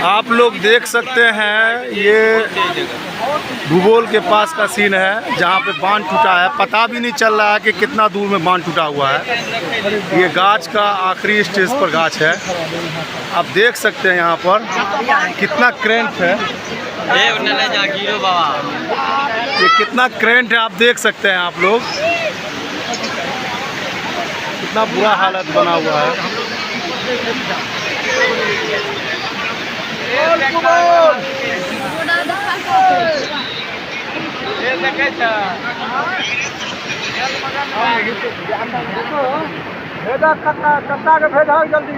आप लोग देख सकते हैं ये भूगोल के पास का सीन है जहाँ पे बांध टूटा है। पता भी नहीं चल रहा है कि कितना दूर में बांध टूटा हुआ है। ये गाछ का आखिरी स्टेज पर गाछ है। आप देख सकते हैं यहाँ पर कितना करेंट है। ये कितना करेंट है आप देख सकते हैं आप लोग। कितना बुरा हालत बना हुआ है। कत्ता के भेजा जल्दी